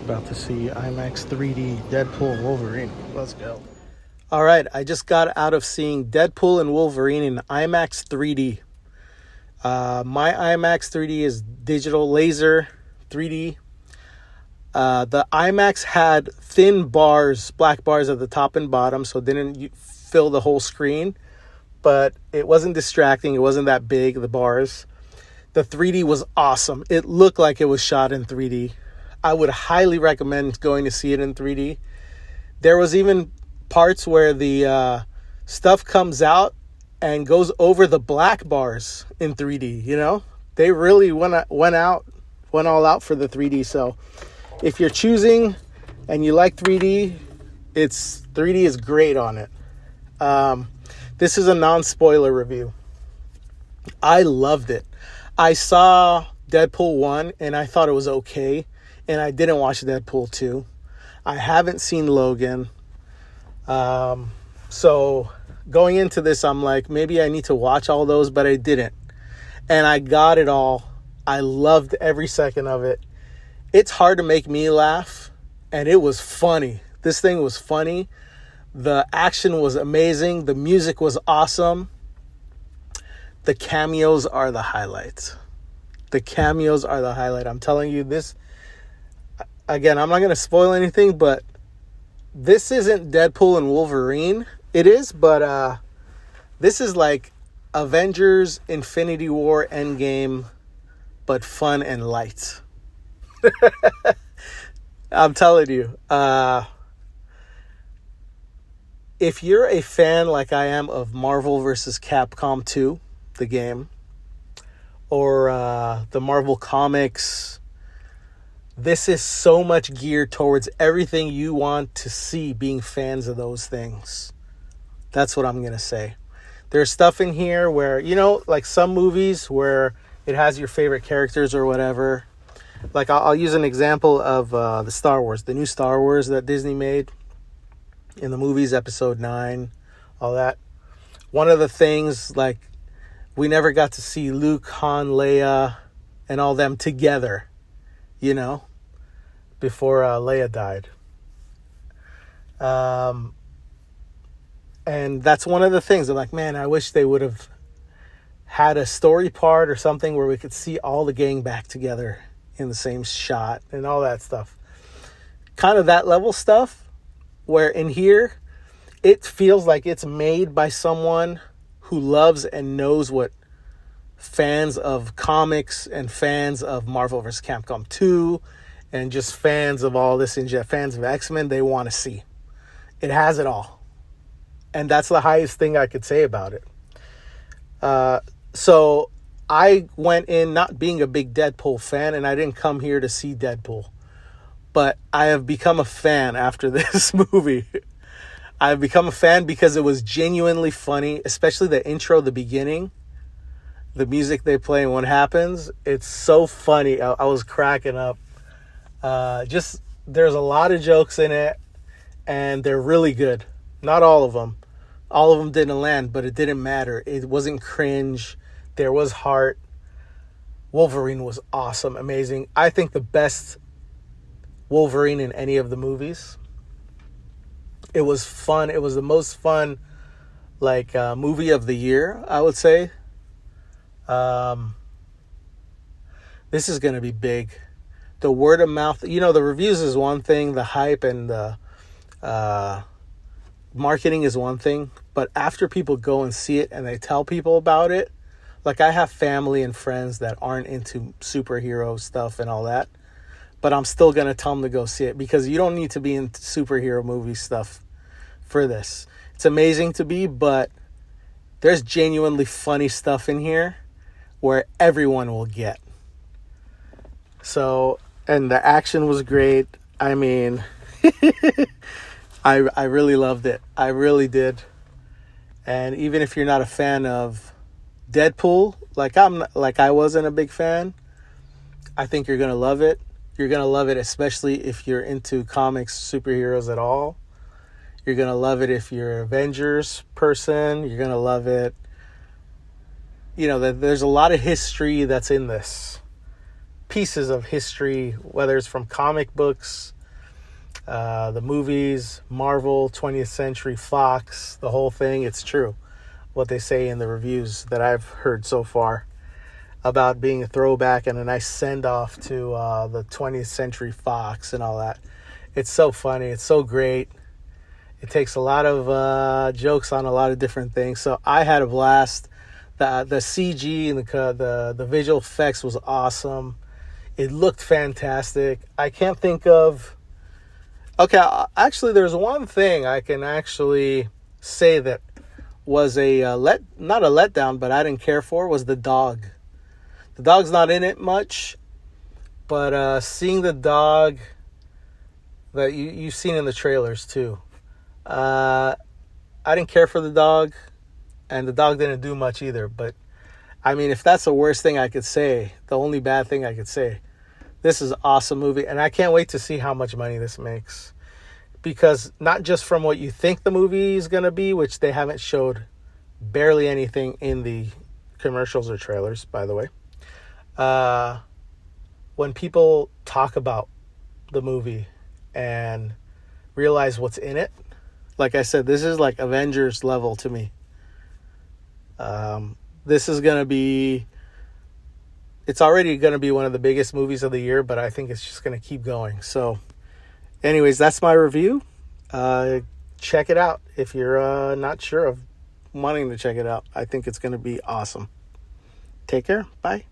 About to see Imax 3D Deadpool and Wolverine. Let's go. All right, I just got out of seeing Deadpool and Wolverine in IMAX 3D. My IMAX 3D is digital laser 3D. The IMAX had thin bars, black bars at the top and bottom, so it didn't fill the whole screen. But it wasn't distracting. It wasn't that big, the bars. The 3D was awesome. It looked like it was shot in 3D. I would highly recommend going to see it in 3D. There was even parts where the stuff comes out and goes over the black bars in 3D, you know? They really went all out for the 3D. So if you're choosing and you like 3D, 3D is great on it. This is a non-spoiler review. I loved it. I saw Deadpool 1 and I thought it was okay. And I didn't watch Deadpool 2. I haven't seen Logan. So going into this, I'm like, maybe I need to watch all those, but I didn't. And I got it all. I loved every second of it. It's hard to make me laugh. And it was funny. This thing was funny. The action was amazing. The music was awesome. The cameos are the highlights. The cameos are the highlight. I'm telling you this. Again, I'm not going to spoil anything, but this isn't Deadpool and Wolverine. It is, but this is like Avengers, Infinity War, Endgame, but fun and light. I'm telling you. If you're a fan like I am of Marvel vs. Capcom 2, the game, or the Marvel Comics, this is so much geared towards everything you want to see, being fans of those things. That's what I'm going to say. There's stuff in here where, you know, like some movies where it has your favorite characters or whatever. Like I'll use an example of the Star Wars, the new Star Wars that Disney made in the movies, Episode 9, all that. One of the things, like, we never got to see Luke, Han, Leia, and all them together. You know, before Leia died. And that's one of the things. I'm like, man, I wish they would have had a story part or something where we could see all the gang back together in the same shot and all that stuff. Kind of that level stuff, where in here, it feels like it's made by someone who loves and knows what fans of comics and fans of Marvel vs. Capcom 2 and just fans of all this and fans of X-Men, they want to see. It has it all. And that's the highest thing I could say about it. So I went in not being a big Deadpool fan, and I didn't come here to see Deadpool. But I have become a fan after this movie. I've become a fan because it was genuinely funny, especially the intro, the beginning. The music they play and what happens, it's so funny. I was cracking up. There's a lot of jokes in it, and they're really good. Not all of them. All of them didn't land, but it didn't matter. It wasn't cringe. There was heart. Wolverine was awesome, amazing. I think the best Wolverine in any of the movies. It was fun. It was the most fun, movie of the year, I would say. This is going to be big. The word of mouth, you know, the reviews is one thing, the hype and the marketing is one thing, but after people go and see it and they tell people about it, like I have family and friends that aren't into superhero stuff and all that, but I'm still going to tell them to go see it because you don't need to be into superhero movie stuff for this. It's amazing to be, but there's genuinely funny stuff in here where everyone will get. So, and the action was great. I mean, I really loved it. I really did. And even if you're not a fan of Deadpool, like I wasn't a big fan, I think you're going to love it. You're going to love it, especially if you're into comics, superheroes at all. You're going to love it if you're an Avengers person. You're going to love it. You know, there's a lot of history that's in this. Pieces of history, whether it's from comic books, The movies, Marvel, 20th Century Fox, the whole thing. It's true what they say in the reviews that I've heard so far about being a throwback and a nice send-off to the 20th Century Fox and all that. It's so funny. It's so great. It takes a lot of jokes on a lot of different things. So I had a blast. The CG and the visual effects was awesome. It looked fantastic. I can't think of... Okay, actually, there's one thing I can actually say that was not a letdown, but I didn't care for, was the dog. The dog's not in it much, but seeing the dog that you've seen in the trailers too. I didn't care for the dog, and the dog didn't do much either. But I mean, if that's the worst thing I could say, the only bad thing I could say, this is an awesome movie, and I can't wait to see how much money this makes. Because not just from what you think the movie is going to be, which they haven't showed barely anything in the commercials or trailers, by the way. When people talk about the movie and realize what's in it, like I said, this is like Avengers level to me. This is going to be... It's already going to be one of the biggest movies of the year, but I think it's just going to keep going. So... anyways, that's my review. Check it out if you're not sure of wanting to check it out. I think it's going to be awesome. Take care. Bye.